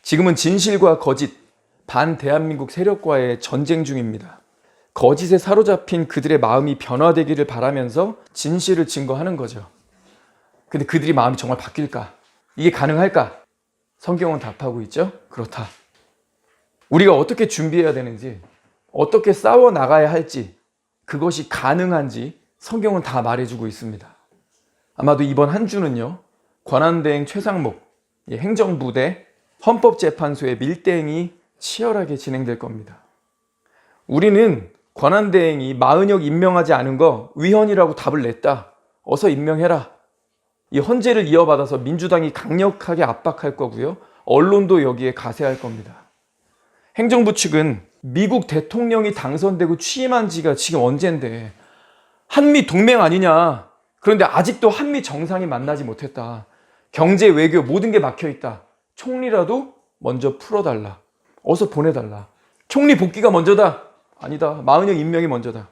지금은 진실과 거짓, 반대한민국 세력과의 전쟁 중입니다. 거짓에 사로잡힌 그들의 마음이 변화되기를 바라면서 진실을 증거하는 거죠. 근데 그들이 마음이 정말 바뀔까? 이게 가능할까? 성경은 답하고 있죠? 그렇다. 우리가 어떻게 준비해야 되는지, 어떻게 싸워 나가야 할지, 그것이 가능한지 성경은 다 말해주고 있습니다. 아마도 이번 한 주는요, 권한대행 최상목 행정부대 헌법재판소의 밀대행이 치열하게 진행될 겁니다. 우리는 권한대행이 마은혁 임명하지 않은 거 위헌이라고 답을 냈다. 어서 임명해라. 이 헌재를 이어받아서 민주당이 강력하게 압박할 거고요. 언론도 여기에 가세할 겁니다. 행정부 측은 미국 대통령이 당선되고 취임한 지가 지금 언젠데 한미 동맹 아니냐. 그런데 아직도 한미 정상이 만나지 못했다. 경제, 외교 모든 게 막혀있다. 총리라도 먼저 풀어달라. 어서 보내달라. 총리 복귀가 먼저다. 아니다. 마은혁 임명이 먼저다.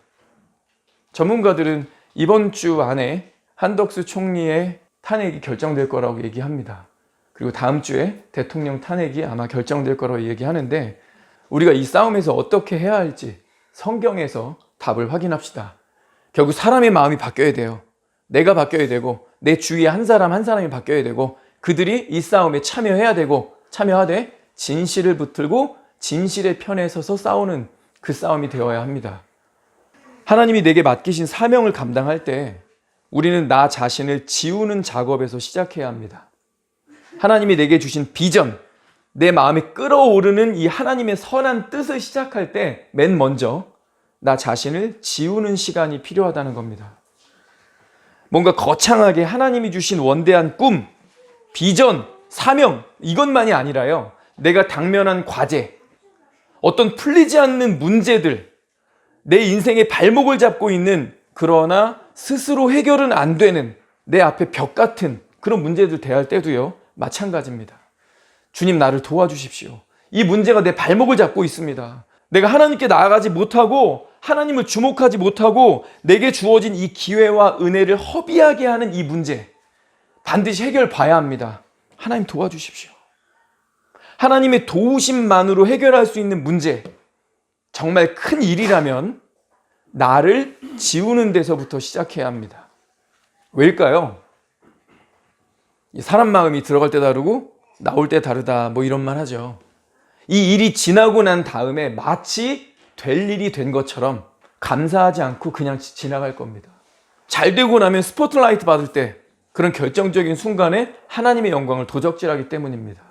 전문가들은 이번 주 안에 한덕수 총리의 탄핵이 결정될 거라고 얘기합니다. 그리고 다음 주에 대통령 탄핵이 아마 결정될 거라고 얘기하는데 우리가 이 싸움에서 어떻게 해야 할지 성경에서 답을 확인합시다. 결국 사람의 마음이 바뀌어야 돼요. 내가 바뀌어야 되고 내 주위에 한 사람 한 사람이 바뀌어야 되고 그들이 이 싸움에 참여해야 되고 참여하되 진실을 붙들고 진실의 편에 서서 싸우는 그 싸움이 되어야 합니다. 하나님이 내게 맡기신 사명을 감당할 때 우리는 나 자신을 지우는 작업에서 시작해야 합니다. 하나님이 내게 주신 비전, 내 마음에 끓어오르는 이 하나님의 선한 뜻을 시작할 때 맨 먼저 나 자신을 지우는 시간이 필요하다는 겁니다. 뭔가 거창하게 하나님이 주신 원대한 꿈, 비전, 사명 이것만이 아니라요. 내가 당면한 과제, 어떤 풀리지 않는 문제들, 내 인생의 발목을 잡고 있는 그러나 스스로 해결은 안 되는 내 앞에 벽 같은 그런 문제들 대할 때도요. 마찬가지입니다. 주님 나를 도와주십시오. 이 문제가 내 발목을 잡고 있습니다. 내가 하나님께 나아가지 못하고 하나님을 주목하지 못하고 내게 주어진 이 기회와 은혜를 허비하게 하는 이 문제 반드시 해결 봐야 합니다. 하나님 도와주십시오. 하나님의 도우심만으로 해결할 수 있는 문제 정말 큰 일이라면 나를 지우는 데서부터 시작해야 합니다. 왜일까요? 사람 마음이 들어갈 때 다르고 나올 때 다르다 뭐 이런 말 하죠. 이 일이 지나고 난 다음에 마치 될 일이 된 것처럼 감사하지 않고 그냥 지나갈 겁니다. 잘 되고 나면 스포트라이트 받을 때 그런 결정적인 순간에 하나님의 영광을 도적질하기 때문입니다.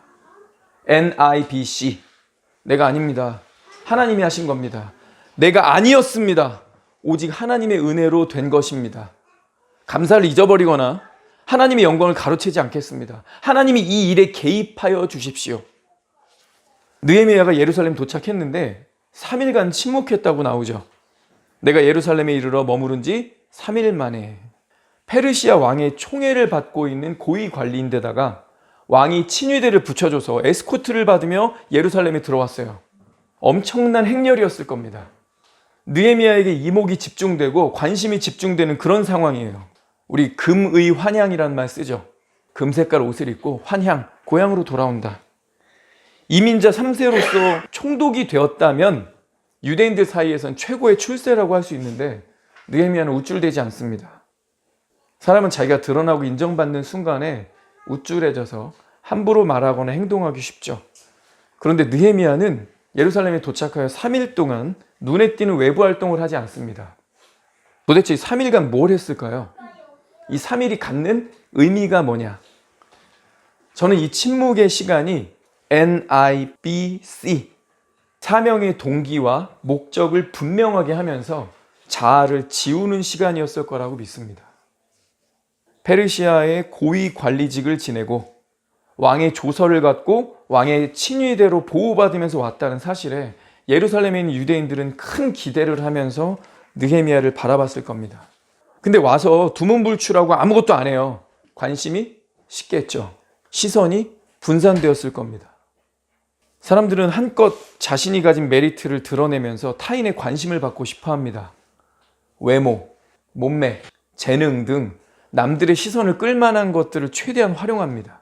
NIBC 내가 아닙니다. 하나님이 하신 겁니다. 내가 아니었습니다. 오직 하나님의 은혜로 된 것입니다. 감사를 잊어버리거나 하나님의 영광을 가로채지 않겠습니다. 하나님이 이 일에 개입하여 주십시오. 느헤미야가 예루살렘 도착했는데 3일간 침묵했다고 나오죠. 내가 예루살렘에 이르러 머무른 지 3일 만에 페르시아 왕의 총애를 받고 있는 고위 관리인데다가 왕이 친위대를 붙여줘서 에스코트를 받으며 예루살렘에 들어왔어요. 엄청난 행렬이었을 겁니다. 느헤미야에게 이목이 집중되고 관심이 집중되는 그런 상황이에요. 우리 금의 환향이라는 말 쓰죠. 금색깔 옷을 입고 환향, 고향으로 돌아온다. 이민자 3세로서 총독이 되었다면 유대인들 사이에선 최고의 출세라고 할 수 있는데 느헤미야는 우쭐대지 않습니다. 사람은 자기가 드러나고 인정받는 순간에 우쭐해져서 함부로 말하거나 행동하기 쉽죠. 그런데 느헤미야는 예루살렘에 도착하여 3일 동안 눈에 띄는 외부 활동을 하지 않습니다. 도대체 3일간 뭘 했을까요? 이 3일이 갖는 의미가 뭐냐? 저는 이 침묵의 시간이 NIBC 사명의 동기와 목적을 분명하게 하면서 자아를 지우는 시간이었을 거라고 믿습니다. 페르시아의 고위 관리직을 지내고 왕의 조서를 갖고 왕의 친위대로 보호받으면서 왔다는 사실에 예루살렘에 있는 유대인들은 큰 기대를 하면서 느헤미야를 바라봤을 겁니다. 근데 와서 두문불출하고 아무것도 안 해요. 관심이 식겠죠. 시선이 분산되었을 겁니다. 사람들은 한껏 자신이 가진 메리트를 드러내면서 타인의 관심을 받고 싶어 합니다. 외모, 몸매, 재능 등 남들의 시선을 끌만한 것들을 최대한 활용합니다.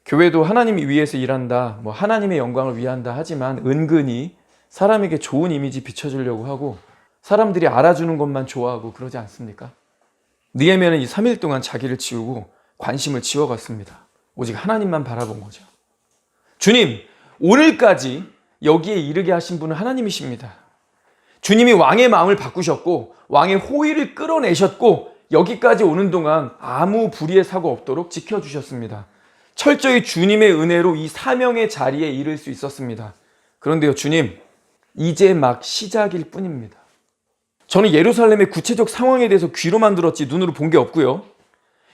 교회도 하나님이 위해서 일한다, 뭐 하나님의 영광을 위한다 하지만 은근히 사람에게 좋은 이미지 비춰주려고 하고 사람들이 알아주는 것만 좋아하고 그러지 않습니까? 느헤미야는 이 3일 동안 자기를 지우고 관심을 지워갔습니다. 오직 하나님만 바라본 거죠. 주님, 오늘까지 여기에 이르게 하신 분은 하나님이십니다. 주님이 왕의 마음을 바꾸셨고 왕의 호의를 끌어내셨고 여기까지 오는 동안 아무 불의의 사고 없도록 지켜주셨습니다. 철저히 주님의 은혜로 이 사명의 자리에 이를 수 있었습니다. 그런데요, 주님, 이제 막 시작일 뿐입니다. 저는 예루살렘의 구체적 상황에 대해서 귀로만 들었지 눈으로 본 게 없고요.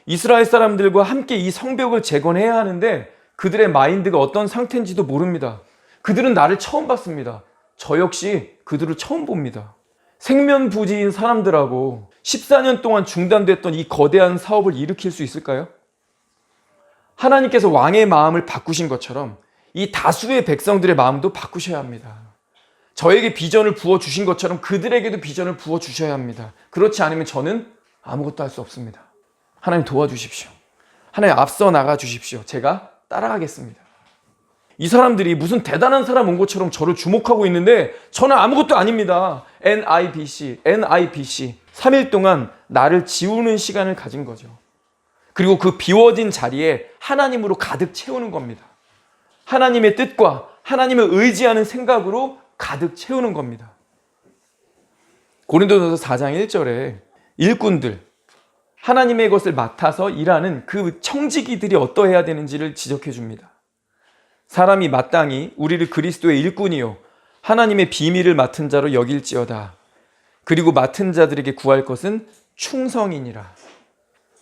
이스라엘 사람들과 함께 이 성벽을 재건해야 하는데 그들의 마인드가 어떤 상태인지도 모릅니다. 그들은 나를 처음 봤습니다. 저 역시 그들을 처음 봅니다. 생면부지인 사람들하고 14년 동안 중단됐던 이 거대한 사업을 일으킬 수 있을까요? 하나님께서 왕의 마음을 바꾸신 것처럼 이 다수의 백성들의 마음도 바꾸셔야 합니다. 저에게 비전을 부어주신 것처럼 그들에게도 비전을 부어주셔야 합니다. 그렇지 않으면 저는 아무것도 할 수 없습니다. 하나님 도와주십시오. 하나님 앞서 나가 주십시오. 제가 따라가겠습니다. 이 사람들이 무슨 대단한 사람 온 것처럼 저를 주목하고 있는데 저는 아무것도 아닙니다. NIBC. 3일 동안 나를 지우는 시간을 가진 거죠. 그리고 그 비워진 자리에 하나님으로 가득 채우는 겁니다. 하나님의 뜻과 하나님을 의지하는 생각으로 가득 채우는 겁니다. 고린도전서 4장 1절에 일꾼들, 하나님의 것을 맡아서 일하는 그 청지기들이 어떠해야 되는지를 지적해 줍니다. 사람이 마땅히 우리를 그리스도의 일꾼이요 하나님의 비밀을 맡은 자로 여길지어다. 그리고 맡은 자들에게 구할 것은 충성이니라.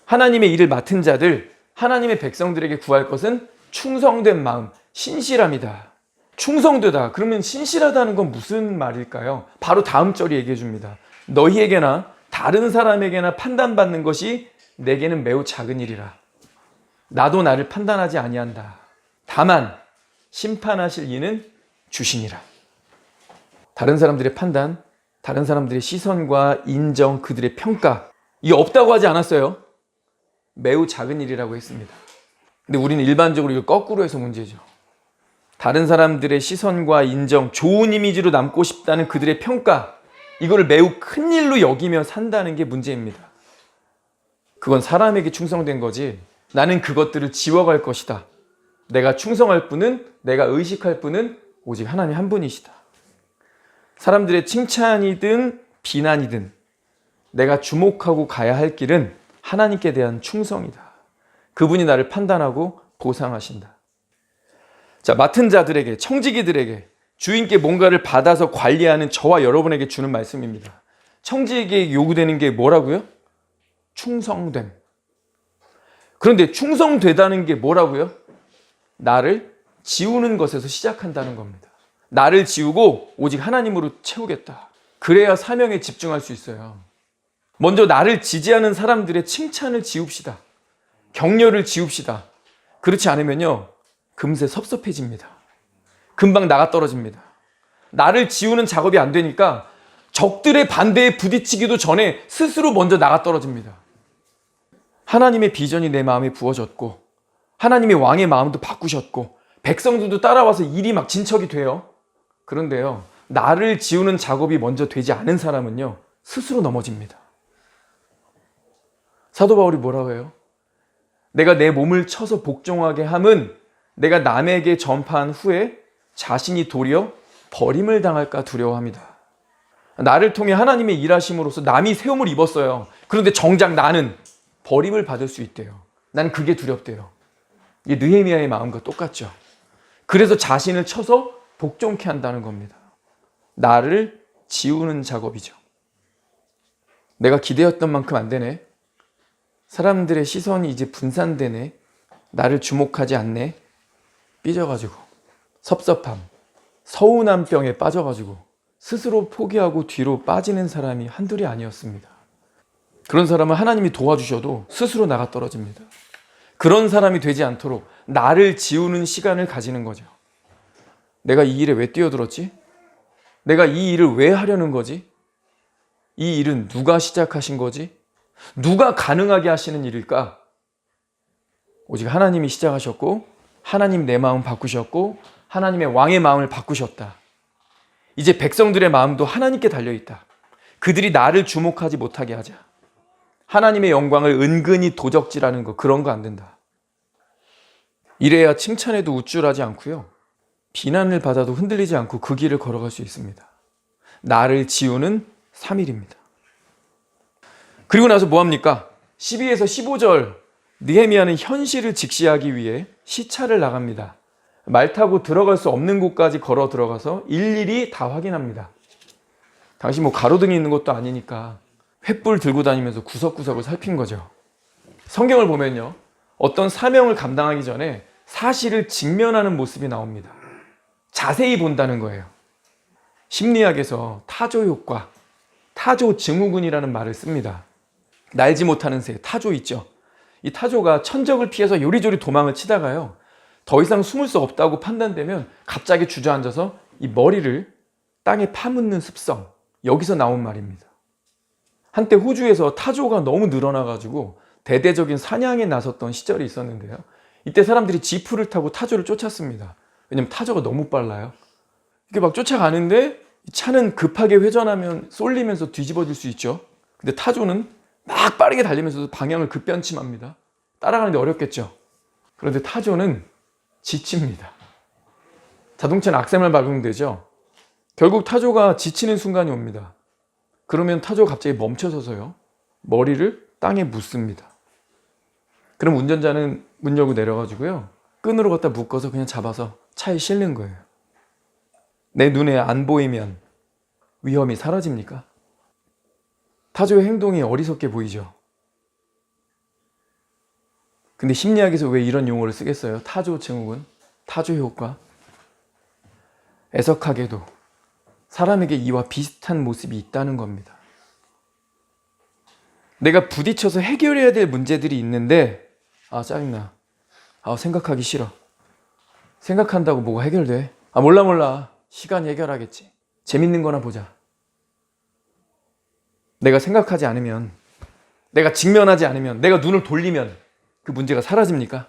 하나님의 일을 맡은 자들, 하나님의 백성들에게 구할 것은 충성된 마음, 신실함이다. 충성되다. 그러면 신실하다는 건 무슨 말일까요? 바로 다음 절이 얘기해 줍니다. 너희에게나 다른 사람에게나 판단받는 것이 내게는 매우 작은 일이라. 나도 나를 판단하지 아니한다. 다만 심판하실 이는 주시니라. 다른 사람들의 판단, 다른 사람들의 시선과 인정, 그들의 평가, 이게 없다고 하지 않았어요. 매우 작은 일이라고 했습니다. 근데 우리는 일반적으로 이걸 거꾸로 해서 문제죠. 다른 사람들의 시선과 인정, 좋은 이미지로 남고 싶다는 그들의 평가, 이거를 매우 큰 일로 여기며 산다는 게 문제입니다. 그건 사람에게 충성된 거지 나는 그것들을 지워갈 것이다. 내가 충성할 분은, 내가 의식할 분은 오직 하나님 한 분이시다. 사람들의 칭찬이든 비난이든 내가 주목하고 가야 할 길은 하나님께 대한 충성이다. 그분이 나를 판단하고 보상하신다. 자, 맡은 자들에게, 청지기들에게, 주인께 뭔가를 받아서 관리하는 저와 여러분에게 주는 말씀입니다. 청지기에게 요구되는 게 뭐라고요? 충성됨. 그런데 충성되다는 게 뭐라고요? 나를 지우는 것에서 시작한다는 겁니다. 나를 지우고 오직 하나님으로 채우겠다. 그래야 사명에 집중할 수 있어요. 먼저 나를 지지하는 사람들의 칭찬을 지웁시다. 격려를 지웁시다. 그렇지 않으면요, 금세 섭섭해집니다. 금방 나가 떨어집니다. 나를 지우는 작업이 안 되니까 적들의 반대에 부딪히기도 전에 스스로 먼저 나가 떨어집니다. 하나님의 비전이 내 마음에 부어졌고 하나님의 왕의 마음도 바꾸셨고 백성들도 따라와서 일이 막 진척이 돼요. 그런데요, 나를 지우는 작업이 먼저 되지 않은 사람은요, 스스로 넘어집니다. 사도 바울이 뭐라고 해요? 내가 내 몸을 쳐서 복종하게 함은 내가 남에게 전파한 후에 자신이 도리어 버림을 당할까 두려워합니다. 나를 통해 하나님의 일하심으로써 남이 세움을 입었어요. 그런데 정작 나는 버림을 받을 수 있대요. 난 그게 두렵대요. 이게 느헤미야의 마음과 똑같죠. 그래서 자신을 쳐서 복종케 한다는 겁니다. 나를 지우는 작업이죠. 내가 기대했던 만큼 안 되네. 사람들의 시선이 이제 분산되네. 나를 주목하지 않네. 삐져가지고 섭섭함, 서운한 병에 빠져가지고 스스로 포기하고 뒤로 빠지는 사람이 한둘이 아니었습니다. 그런 사람은 하나님이 도와주셔도 스스로 나가 떨어집니다. 그런 사람이 되지 않도록 나를 지우는 시간을 가지는 거죠. 내가 이 일에 왜 뛰어들었지? 내가 이 일을 왜 하려는 거지? 이 일은 누가 시작하신 거지? 누가 가능하게 하시는 일일까? 오직 하나님이 시작하셨고 하나님 내 마음 바꾸셨고 하나님의 왕의 마음을 바꾸셨다. 이제 백성들의 마음도 하나님께 달려있다. 그들이 나를 주목하지 못하게 하자. 하나님의 영광을 은근히 도적질하는 거, 그런 거 안 된다. 이래야 칭찬해도 우쭐하지 않고요, 비난을 받아도 흔들리지 않고 그 길을 걸어갈 수 있습니다. 나를 지우는 3일입니다. 그리고 나서 뭐합니까? 12에서 15절, 느헤미야는 현실을 직시하기 위해 시차를 나갑니다. 말 타고 들어갈 수 없는 곳까지 걸어 들어가서 일일이 다 확인합니다. 당시 뭐 가로등이 있는 것도 아니니까 횃불 들고 다니면서 구석구석을 살핀 거죠. 성경을 보면요, 어떤 사명을 감당하기 전에 사실을 직면하는 모습이 나옵니다. 자세히 본다는 거예요. 심리학에서 타조 효과, 타조 증후군이라는 말을 씁니다. 날지 못하는 새, 타조 있죠. 이 타조가 천적을 피해서 요리조리 도망을 치다가요, 더 이상 숨을 수 없다고 판단되면 갑자기 주저앉아서 이 머리를 땅에 파묻는 습성, 여기서 나온 말입니다. 한때 호주에서 타조가 너무 늘어나가지고 대대적인 사냥에 나섰던 시절이 있었는데요, 이때 사람들이 지프를 타고 타조를 쫓았습니다. 왜냐면 타조가 너무 빨라요. 이렇게 막 쫓아가는데 차는 급하게 회전하면 쏠리면서 뒤집어질 수 있죠. 근데 타조는 막 빠르게 달리면서도 방향을 급변침합니다. 따라가는데 어렵겠죠. 그런데 타조는 지칩니다. 자동차는 악셀만 밟으면 되죠. 결국 타조가 지치는 순간이 옵니다. 그러면 타조가 갑자기 멈춰서서요, 머리를 땅에 묻습니다. 그럼 운전자는 문 열고 내려가지고요, 끈으로 갖다 묶어서 그냥 잡아서 차에 실는 거예요. 내 눈에 안 보이면 위험이 사라집니까? 타조의 행동이 어리석게 보이죠. 근데 심리학에서 왜 이런 용어를 쓰겠어요? 타조 증후군, 타조 효과. 애석하게도 사람에게 이와 비슷한 모습이 있다는 겁니다. 내가 부딪혀서 해결해야 될 문제들이 있는데, 짜증나. 생각하기 싫어. 생각한다고 뭐가 해결돼? 몰라. 시간이 해결하겠지. 재밌는 거나 보자. 내가 생각하지 않으면, 내가 직면하지 않으면, 내가 눈을 돌리면 그 문제가 사라집니까?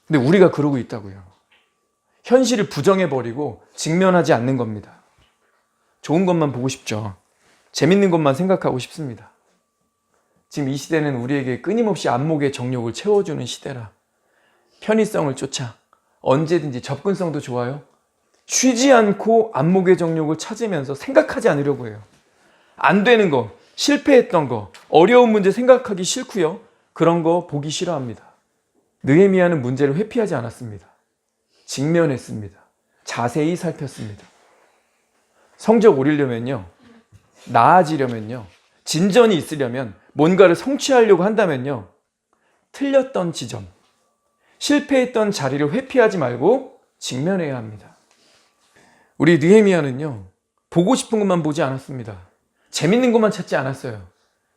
근데 우리가 그러고 있다고요. 현실을 부정해버리고 직면하지 않는 겁니다. 좋은 것만 보고 싶죠. 재밌는 것만 생각하고 싶습니다. 지금 이 시대는 우리에게 끊임없이 안목의 정욕을 채워주는 시대라. 편의성을 쫓아 언제든지 접근성도 좋아요, 쉬지 않고 안목의 정욕을 찾으면서 생각하지 않으려고 해요. 안 되는 거, 실패했던 거, 어려운 문제 생각하기 싫고요, 그런 거 보기 싫어합니다. 느헤미야는 문제를 회피하지 않았습니다. 직면했습니다. 자세히 살폈습니다. 성적 오르려면요, 나아지려면요, 진전이 있으려면, 뭔가를 성취하려고 한다면요, 틀렸던 지점, 실패했던 자리를 회피하지 말고 직면해야 합니다. 우리 느헤미야는요, 보고 싶은 것만 보지 않았습니다. 재밌는 것만 찾지 않았어요.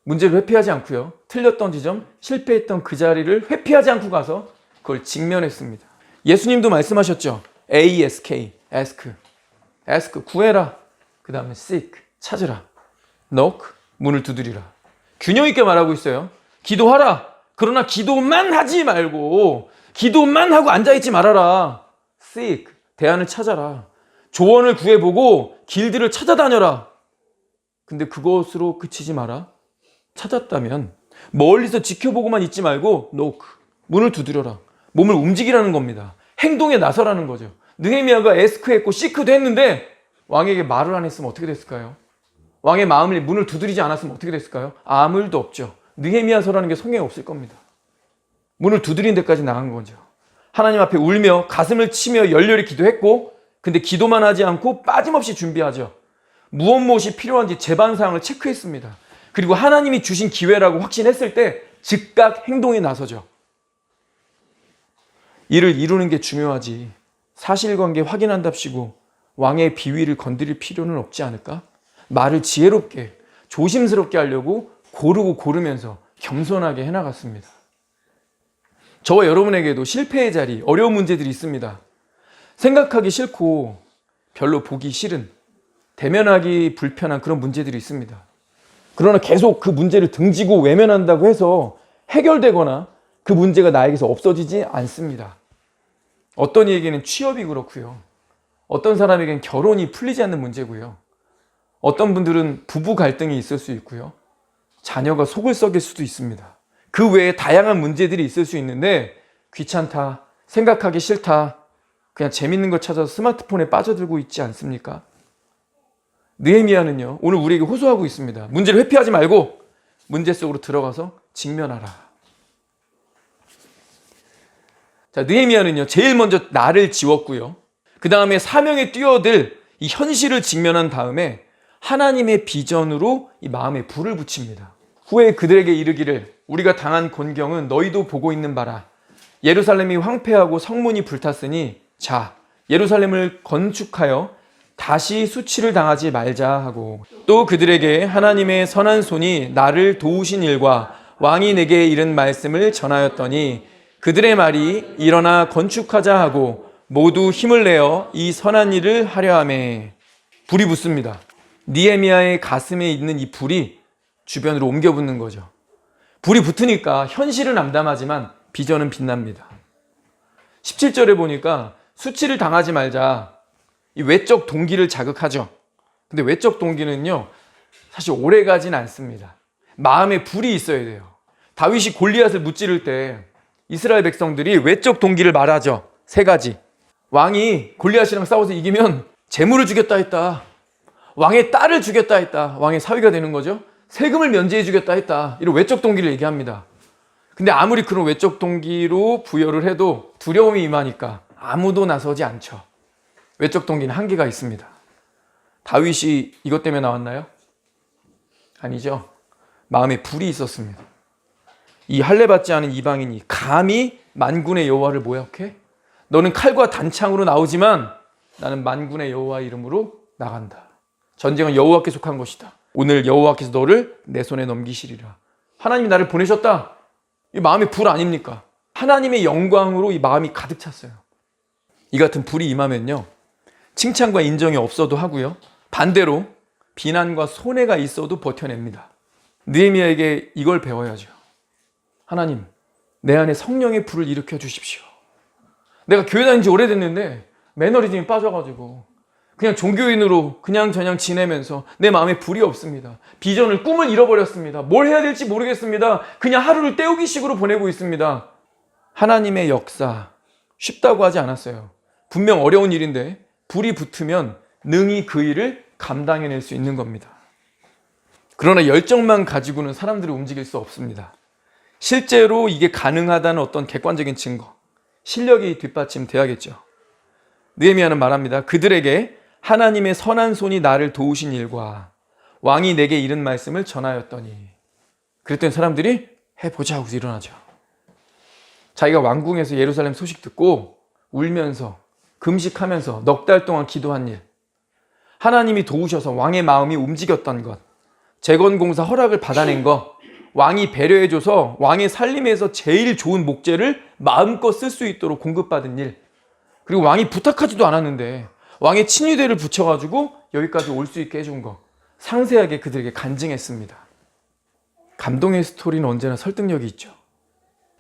문제를 회피하지 않고요, 틀렸던 지점, 실패했던 그 자리를 회피하지 않고 가서 그걸 직면했습니다. 예수님도 말씀하셨죠. ask, ask, 구해라. 그 다음에 seek, 찾으라. knock, 문을 두드리라. 균형 있게 말하고 있어요. 기도하라. 그러나 기도만 하지 말고, 기도만 하고 앉아있지 말아라. seek, 대안을 찾아라. 조언을 구해보고 길들을 찾아다녀라. 근데 그것으로 그치지 마라. 찾았다면 멀리서 지켜보고만 있지 말고 knock, 문을 두드려라. 몸을 움직이라는 겁니다. 행동에 나서라는 거죠. 느헤미야가 에스크 했고 시크도 했는데 왕에게 말을 안 했으면 어떻게 됐을까요? 왕의 마음을, 문을 두드리지 않았으면 어떻게 됐을까요? 아무 일도 없죠. 느헤미야서라는 게 성경에 없을 겁니다. 문을 두드린 데까지 나간 거죠. 하나님 앞에 울며 가슴을 치며 열렬히 기도했고, 근데 기도만 하지 않고 빠짐없이 준비하죠. 무엇이 필요한지 제반사항을 체크했습니다. 그리고 하나님이 주신 기회라고 확신했을 때 즉각 행동에 나서죠. 이를 이루는 게 중요하지, 사실관계 확인한답시고 왕의 비위를 건드릴 필요는 없지 않을까? 말을 지혜롭게 조심스럽게 하려고 고르면서 겸손하게 해나갔습니다. 저와 여러분에게도 실패의 자리, 어려운 문제들이 있습니다. 생각하기 싫고 별로 보기 싫은, 대면하기 불편한 그런 문제들이 있습니다. 그러나 계속 그 문제를 등지고 외면한다고 해서 해결되거나 그 문제가 나에게서 없어지지 않습니다. 어떤 이에게는 취업이 그렇고요. 어떤 사람에게는 결혼이 풀리지 않는 문제고요. 어떤 분들은 부부 갈등이 있을 수 있고요. 자녀가 속을 썩일 수도 있습니다. 그 외에 다양한 문제들이 있을 수 있는데 귀찮다, 생각하기 싫다, 그냥 재밌는 거 찾아서 스마트폰에 빠져들고 있지 않습니까? 느헤미야는요, 오늘 우리에게 호소하고 있습니다. 문제를 회피하지 말고 문제 속으로 들어가서 직면하라. 자, 느헤미야는요, 제일 먼저 나를 지웠고요. 그 다음에 사명에 뛰어들 이 현실을 직면한 다음에 하나님의 비전으로 이 마음에 불을 붙입니다. 후에 그들에게 이르기를 우리가 당한 곤경은 너희도 보고 있는 바라. 예루살렘이 황폐하고 성문이 불탔으니 자, 예루살렘을 건축하여 다시 수치를 당하지 말자 하고, 또 그들에게 하나님의 선한 손이 나를 도우신 일과 왕이 내게 이른 말씀을 전하였더니 그들의 말이 일어나 건축하자 하고 모두 힘을 내어 이 선한 일을 하려 하매. 불이 붙습니다. 느헤미야의 가슴에 있는 이 불이 주변으로 옮겨 붙는 거죠. 불이 붙으니까 현실은 암담하지만 비전은 빛납니다. 17절에 보니까 수치를 당하지 말자, 이 외적 동기를 자극하죠. 근데 외적 동기는요, 사실 오래 가진 않습니다. 마음에 불이 있어야 돼요. 다윗이 골리앗을 무찌를 때 이스라엘 백성들이 외적 동기를 말하죠. 3가지. 왕이 골리앗이랑 싸워서 이기면 재물을 주겠다 했다. 왕의 딸을 주겠다 했다. 왕의 사위가 되는 거죠. 세금을 면제해 주겠다 했다. 이런 외적 동기를 얘기합니다. 근데 아무리 그런 외적 동기로 부여를 해도 두려움이 임하니까 아무도 나서지 않죠. 외적 동기는 한계가 있습니다. 다윗이 이것 때문에 나왔나요? 아니죠. 마음에 불이 있었습니다. 이 할례받지 않은 이방인이 감히 만군의 여호와를 모욕해? 너는 칼과 단창으로 나오지만 나는 만군의 여호와 이름으로 나간다. 전쟁은 여호와께 속한 것이다. 오늘 여호와께서 너를 내 손에 넘기시리라. 하나님이 나를 보내셨다. 이 마음의 불 아닙니까? 하나님의 영광으로 이 마음이 가득 찼어요. 이 같은 불이 임하면요, 칭찬과 인정이 없어도 하고요, 반대로 비난과 손해가 있어도 버텨냅니다. 느헤미야에게 이걸 배워야죠. 하나님, 내 안에 성령의 불을 일으켜 주십시오. 내가 교회 다닌 지 오래됐는데 매너리즘이 빠져가지고 그냥 종교인으로 그냥저냥 지내면서 내 마음에 불이 없습니다. 비전을, 꿈을 잃어버렸습니다. 뭘 해야 될지 모르겠습니다. 그냥 하루를 때우기 식으로 보내고 있습니다. 하나님의 역사 쉽다고 하지 않았어요. 분명 어려운 일인데 불이 붙으면 능히 그 일을 감당해낼 수 있는 겁니다. 그러나 열정만 가지고는 사람들이 움직일 수 없습니다. 실제로 이게 가능하다는 어떤 객관적인 증거, 실력이 뒷받침돼야겠죠. 느헤미야는 말합니다. 그들에게 하나님의 선한 손이 나를 도우신 일과 왕이 내게 이른 말씀을 전하였더니. 그랬더니 사람들이 해보자 하고 일어나죠. 자기가 왕궁에서 예루살렘 소식 듣고 울면서 금식하면서 넉 달 동안 기도한 일, 하나님이 도우셔서 왕의 마음이 움직였던 것, 재건공사 허락을 받아낸 것, 왕이 배려해줘서 왕의 살림에서 제일 좋은 목재를 마음껏 쓸 수 있도록 공급받은 일, 그리고 왕이 부탁하지도 않았는데 왕의 친위대를 붙여가지고 여기까지 올 수 있게 해준 거, 상세하게 그들에게 간증했습니다. 감동의 스토리는 언제나 설득력이 있죠.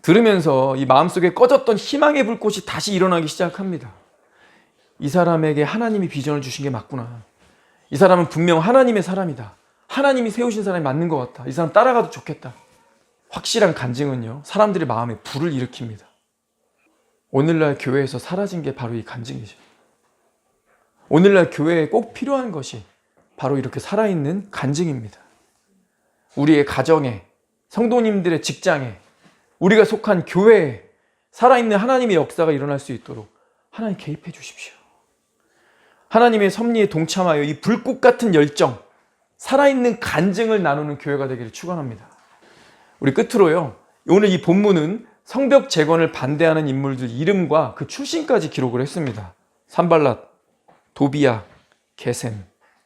들으면서 이 마음속에 꺼졌던 희망의 불꽃이 다시 일어나기 시작합니다. 이 사람에게 하나님이 비전을 주신 게 맞구나. 이 사람은 분명 하나님의 사람이다. 하나님이 세우신 사람이 맞는 것 같다. 이 사람 따라가도 좋겠다. 확실한 간증은요, 사람들의 마음에 불을 일으킵니다. 오늘날 교회에서 사라진 게 바로 이 간증이죠. 오늘날 교회에 꼭 필요한 것이 바로 이렇게 살아있는 간증입니다. 우리의 가정에, 성도님들의 직장에, 우리가 속한 교회에 살아있는 하나님의 역사가 일어날 수 있도록 하나님 개입해 주십시오. 하나님의 섭리에 동참하여 이 불꽃 같은 열정, 살아있는 간증을 나누는 교회가 되기를 축원합니다. 우리 끝으로요, 오늘 이 본문은 성벽 재건을 반대하는 인물들 이름과 그 출신까지 기록을 했습니다. 산발랏, 도비야, 게셈.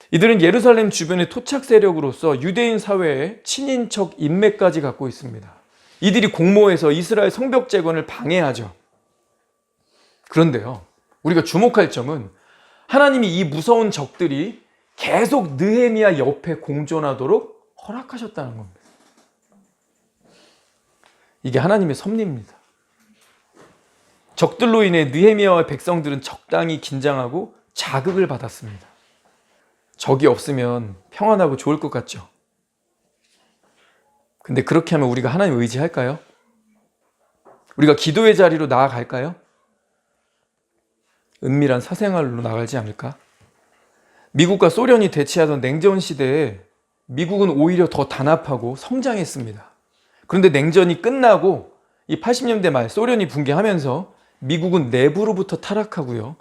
이들은 예루살렘 주변의 토착 세력으로서 유대인 사회에 친인척 인맥까지 갖고 있습니다. 이들이 공모해서 이스라엘 성벽 재건을 방해하죠. 그런데요, 우리가 주목할 점은 하나님이 이 무서운 적들이 계속 느헤미야 옆에 공존하도록 허락하셨다는 겁니다. 이게 하나님의 섭리입니다. 적들로 인해 느헤미야와 백성들은 적당히 긴장하고 자극을 받았습니다. 적이 없으면 평안하고 좋을 것 같죠? 근데 그렇게 하면 우리가 하나님 의지할까요? 우리가 기도의 자리로 나아갈까요? 은밀한 사생활로 나가지 않을까? 미국과 소련이 대치하던 냉전 시대에 미국은 오히려 더 단합하고 성장했습니다. 그런데 냉전이 끝나고 이 80년대 말 소련이 붕괴하면서 미국은 내부로부터 타락하고요.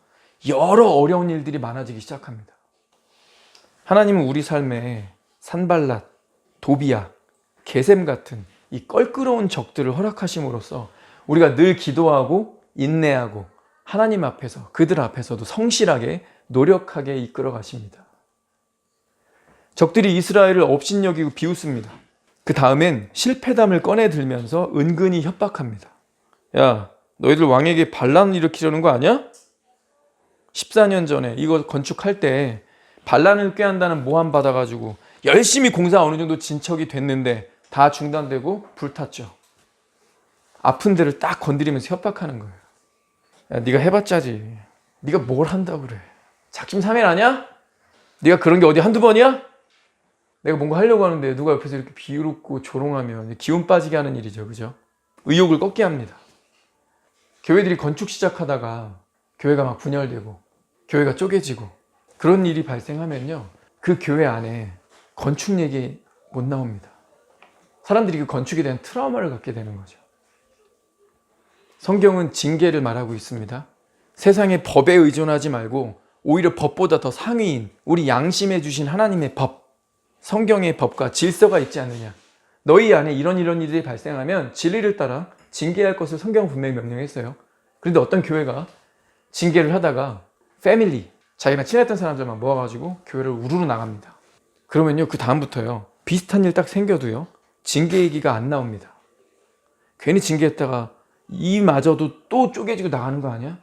여러 어려운 일들이 많아지기 시작합니다. 하나님은 우리 삶에 산발랏, 도비야, 게셈 같은 이 껄끄러운 적들을 허락하심으로써 우리가 늘 기도하고 인내하고 하나님 앞에서 그들 앞에서도 성실하게 노력하게 이끌어 가십니다. 적들이 이스라엘을 업신여기고 비웃습니다. 그 다음엔 실패담을 꺼내 들면서 은근히 협박합니다. 야, 너희들 왕에게 반란 일으키려는 거 아니야? 14년 전에 이거 건축할 때 반란을 꾀한다는 모함 받아가지고 열심히 공사 어느 정도 진척이 됐는데 다 중단되고 불탔죠. 아픈 데를 딱 건드리면서 협박하는 거예요. 야, 네가 해봤자지. 네가 뭘 한다고 그래. 작심삼일 아니야? 네가 그런 게 어디 한두 번이야? 내가 뭔가 하려고 하는데 누가 옆에서 이렇게 비웃고 조롱하면 기운 빠지게 하는 일이죠. 그죠? 의욕을 꺾게 합니다. 교회들이 건축 시작하다가 교회가 막 분열되고 교회가 쪼개지고 그런 일이 발생하면요. 그 교회 안에 건축 얘기 못 나옵니다. 사람들이 그 건축에 대한 트라우마를 갖게 되는 거죠. 성경은 징계를 말하고 있습니다. 세상의 법에 의존하지 말고 오히려 법보다 더 상위인 우리 양심에 주신 하나님의 법, 성경의 법과 질서가 있지 않느냐. 너희 안에 이런 일들이 발생하면 진리를 따라 징계할 것을 성경은 분명히 명령했어요. 그런데 어떤 교회가 징계를 하다가 패밀리, 자기랑 친했던 사람들만 모아가지고 교회를 우르르 나갑니다. 그러면요, 그 다음부터요, 비슷한 일 딱 생겨도요, 징계 얘기가 안 나옵니다. 괜히 징계했다가 이마저도 또 쪼개지고 나가는 거 아니야?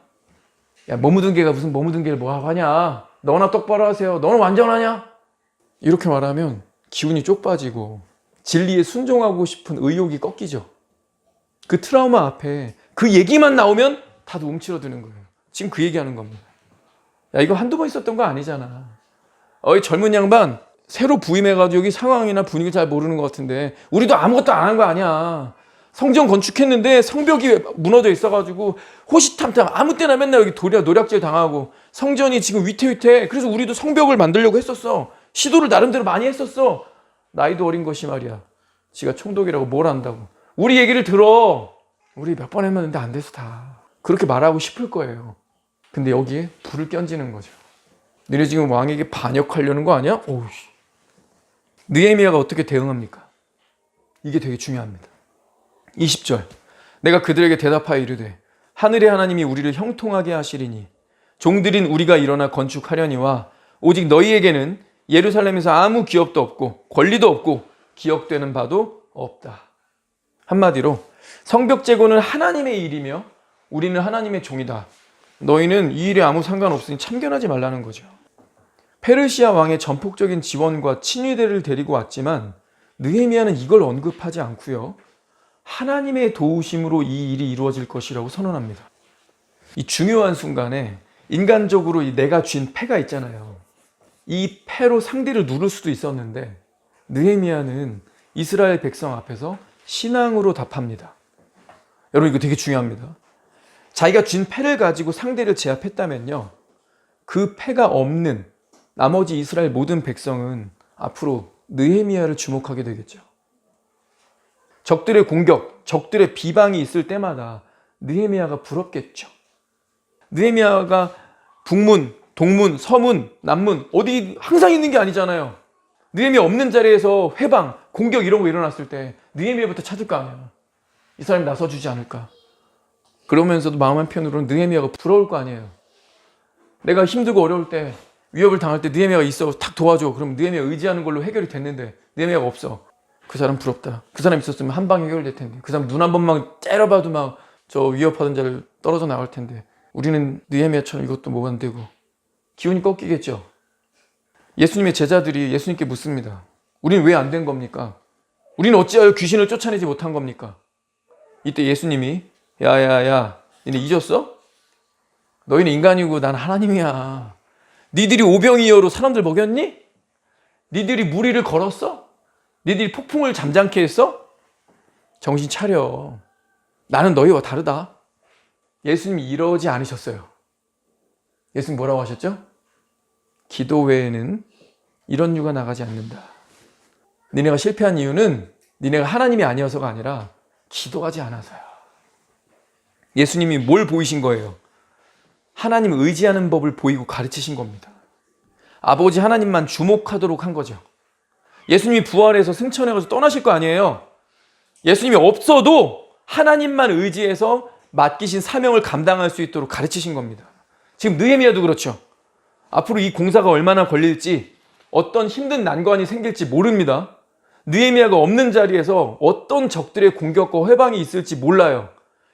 야, 머무든 개가 무슨 머무든 개를 뭐하고 하냐? 너나 똑바로 하세요. 너는 완전하냐? 이렇게 말하면 기운이 쪽 빠지고 진리에 순종하고 싶은 의욕이 꺾이죠. 그 트라우마 앞에 그 얘기만 나오면 다들 움츠러드는 거예요. 지금 그 얘기하는 겁니다. 야, 이거 한두 번 있었던 거 아니잖아. 이 젊은 양반 새로 부임해가지고 여기 상황이나 분위기 잘 모르는 것 같은데 우리도 아무것도 안 한 거 아니야. 성전 건축했는데 성벽이 무너져 있어가지고 호시탐탐 아무 때나 맨날 여기 노략질 당하고 성전이 지금 위태위태. 그래서 우리도 성벽을 만들려고 했었어. 시도를 나름대로 많이 했었어. 나이도 어린 것이 말이야. 지가 총독이라고 뭘 안다고. 우리 얘기를 들어. 우리 몇 번 했는데 안 돼서 다. 그렇게 말하고 싶을 거예요. 근데 여기에 불을 껴지는 거죠. 너네 지금 왕에게 반역하려는 거 아니야? 오우씨. 느헤미야가 어떻게 대응합니까? 이게 되게 중요합니다. 20절. 내가 그들에게 대답하여 이르되 하늘의 하나님이 우리를 형통하게 하시리니 종들인 우리가 일어나 건축하려니와 오직 너희에게는 예루살렘에서 아무 기업도 없고 권리도 없고 기억되는 바도 없다. 한마디로 성벽 재건은 하나님의 일이며 우리는 하나님의 종이다. 너희는 이 일에 아무 상관없으니 참견하지 말라는 거죠. 페르시아 왕의 전폭적인 지원과 친위대를 데리고 왔지만 느헤미야는 이걸 언급하지 않고요. 하나님의 도우심으로 이 일이 이루어질 것이라고 선언합니다. 이 중요한 순간에 인간적으로 내가 쥔 패가 있잖아요. 이 패로 상대를 누를 수도 있었는데 느헤미야는 이스라엘 백성 앞에서 신앙으로 답합니다. 여러분 이거 되게 중요합니다. 자기가 쥔 패를 가지고 상대를 제압했다면요. 그 패가 없는 나머지 이스라엘 모든 백성은 앞으로 느헤미야를 주목하게 되겠죠. 적들의 공격, 적들의 비방이 있을 때마다 느헤미야가 부럽겠죠. 느헤미야가 북문, 동문, 서문, 남문 어디 항상 있는 게 아니잖아요. 느헤미야 없는 자리에서 회방, 공격 이런 거 일어났을 때 느헤미야부터 찾을 거 아니야. 이 사람이 나서주지 않을까. 그러면서도 마음 한편으로는 느헤미야가 부러울 거 아니에요. 내가 힘들고 어려울 때 위협을 당할 때 느헤미야가 있어 탁 도와줘. 그럼 느헤미야 의지하는 걸로 해결이 됐는데 느헤미야가 없어. 그 사람 부럽다. 그 사람 있었으면 한 방에 해결될 텐데. 그 사람 눈 한 번만 째려봐도 막 저 위협하던 자를 떨어져 나갈 텐데. 우리는 느헤미야처럼 이것도 뭐 안 되고. 기운이 꺾이겠죠. 예수님의 제자들이 예수님께 묻습니다. 우리는 왜 안 된 겁니까? 우리는 어찌하여 귀신을 쫓아내지 못한 겁니까? 이때 예수님이 야야야 니네 잊었어? 너희는 인간이고 난 하나님이야. 니들이 오병이어로 사람들 먹였니? 니들이 무리를 걸었어? 니들이 폭풍을 잠잠케 했어? 정신 차려. 나는 너희와 다르다. 예수님이 이러지 않으셨어요. 예수님 뭐라고 하셨죠? 기도 외에는 이런 유가 나가지 않는다. 니네가 실패한 이유는 니네가 하나님이 아니어서가 아니라 기도하지 않아서야. 예수님이 뭘 보이신 거예요? 하나님을 의지하는 법을 보이고 가르치신 겁니다. 아버지 하나님만 주목하도록 한 거죠. 예수님이 부활해서 승천해 가서 떠나실 거 아니에요. 예수님이 없어도 하나님만 의지해서 맡기신 사명을 감당할 수 있도록 가르치신 겁니다. 지금 느헤미야도 그렇죠. 앞으로 이 공사가 얼마나 걸릴지, 어떤 힘든 난관이 생길지 모릅니다. 느헤미야가 없는 자리에서 어떤 적들의 공격과 회방이 있을지 몰라요.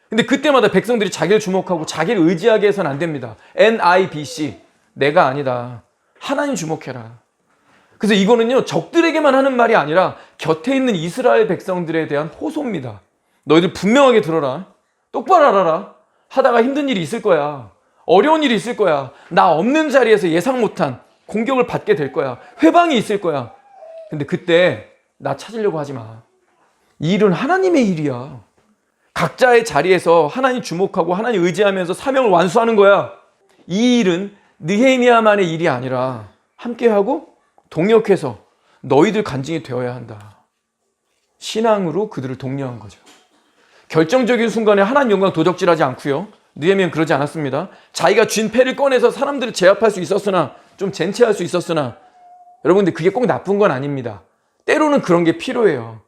근데 그때마다 백성들이 자기를 주목하고 자기를 의지하게 해서는 안 됩니다. NIBC, 내가 아니다. 하나님 주목해라. 그래서 이거는요, 적들에게만 하는 말이 아니라 곁에 있는 이스라엘 백성들에 대한 호소입니다. 너희들 분명하게 들어라. 똑바로 알아라. 하다가 힘든 일이 있을 거야. 어려운 일이 있을 거야. 나 없는 자리에서 예상 못한 공격을 받게 될 거야. 회방이 있을 거야. 근데 그때 나 찾으려고 하지 마. 이 일은 하나님의 일이야. 각자의 자리에서 하나님 주목하고 하나님 의지하면서 사명을 완수하는 거야. 이 일은 느헤미야만의 일이 아니라 함께하고 동역해서 너희들 간증이 되어야 한다. 신앙으로 그들을 독려한 거죠. 결정적인 순간에 하나님 영광 도적질하지 않고요. 느헤미야는 그러지 않았습니다. 자기가 쥔 패를 꺼내서 사람들을 제압할 수 있었으나, 좀 젠체할 수 있었으나, 여러분들 그게 꼭 나쁜 건 아닙니다. 때로는 그런 게 필요해요.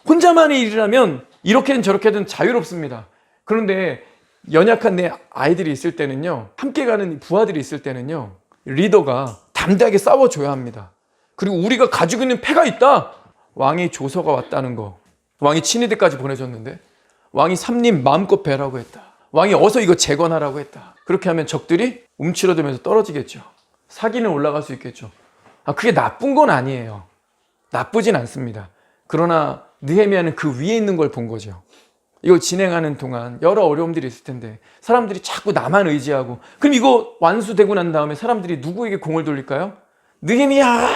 혼자만의 일이라면 이렇게든 저렇게든 자유롭습니다. 그런데 연약한 내 아이들이 있을 때는요, 함께 가는 부하들이 있을 때는요, 리더가 담대하게 싸워줘야 합니다. 그리고 우리가 가지고 있는 패가 있다. 왕의 조서가 왔다는 거. 왕이 친위대까지 보내줬는데 왕이 삼림 마음껏 베라고 했다. 왕이 어서 이거 재건하라고 했다. 그렇게 하면 적들이 움츠러들면서 떨어지겠죠. 사기는 올라갈 수 있겠죠. 그게 나쁜 건 아니에요. 나쁘진 않습니다. 그러나 느헤미야는 그 위에 있는 걸 본 거죠. 이걸 진행하는 동안 여러 어려움들이 있을 텐데 사람들이 자꾸 나만 의지하고, 그럼 이거 완수되고 난 다음에 사람들이 누구에게 공을 돌릴까요? 느헤미야!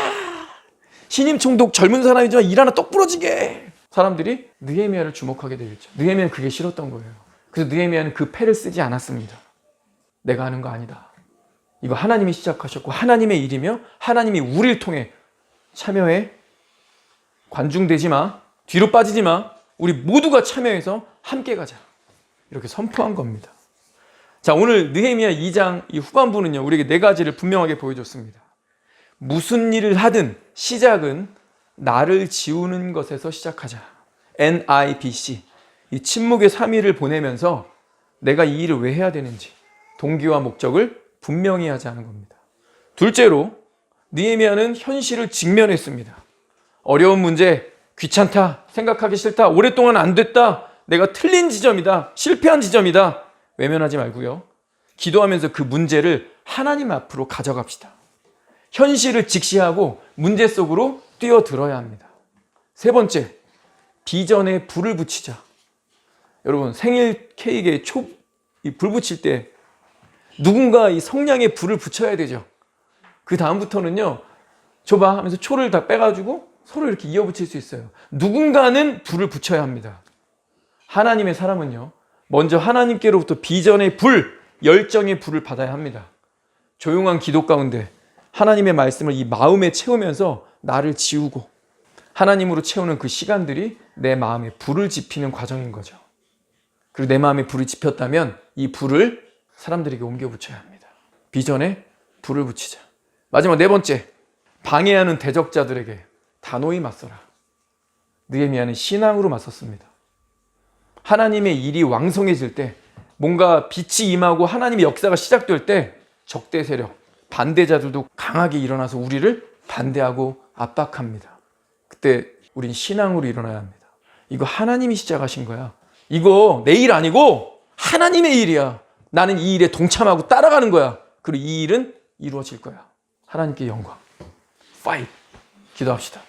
신임 총독 젊은 사람이지만 일 하나 똑 부러지게! 사람들이 느헤미야를 주목하게 되겠죠. 느헤미야는 그게 싫었던 거예요. 그래서 느헤미야는 그 패를 쓰지 않았습니다. 내가 하는 거 아니다. 이거 하나님이 시작하셨고 하나님의 일이며 하나님이 우리를 통해 참여해. 관중되지 마. 뒤로 빠지지 마. 우리 모두가 참여해서 함께 가자. 이렇게 선포한 겁니다. 자, 오늘 느헤미야 2장 이 후반부는요, 우리에게 네 가지를 분명하게 보여줬습니다. 무슨 일을 하든 시작은 나를 지우는 것에서 시작하자. NIBC. 이 침묵의 3일을 보내면서 내가 이 일을 왜 해야 되는지 동기와 목적을 분명히 하지 않은 겁니다. 둘째로 느헤미야는 현실을 직면했습니다. 어려운 문제, 귀찮다, 생각하기 싫다, 오랫동안 안 됐다, 내가 틀린 지점이다, 실패한 지점이다, 외면하지 말고요. 기도하면서 그 문제를 하나님 앞으로 가져갑시다. 현실을 직시하고 문제 속으로 뛰어들어야 합니다. 세 번째, 비전에 불을 붙이자. 여러분, 생일 케이크에 불 붙일 때 누군가 이 성냥에 불을 붙여야 되죠. 그 다음부터는요, 줘봐 하면서 초를 다 빼가지고 서로 이렇게 이어붙일 수 있어요. 누군가는 불을 붙여야 합니다. 하나님의 사람은요, 먼저 하나님께로부터 비전의 불, 열정의 불을 받아야 합니다. 조용한 기도 가운데 하나님의 말씀을 이 마음에 채우면서 나를 지우고 하나님으로 채우는 그 시간들이 내 마음에 불을 지피는 과정인 거죠. 그리고 내 마음에 불이 지폈다면 이 불을 사람들에게 옮겨 붙여야 합니다. 비전에 불을 붙이자. 마지막 네 번째, 방해하는 대적자들에게 단호히 맞서라. 느헤미야는 신앙으로 맞섰습니다. 하나님의 일이 왕성해질 때, 뭔가 빛이 임하고 하나님의 역사가 시작될 때 적대 세력, 반대자들도 강하게 일어나서 우리를 반대하고 압박합니다. 그때 우린 신앙으로 일어나야 합니다. 이거 하나님이 시작하신 거야. 이거 내 일 아니고 하나님의 일이야. 나는 이 일에 동참하고 따라가는 거야. 그리고 이 일은 이루어질 거야. 하나님께 영광. 파이트! 기도합시다.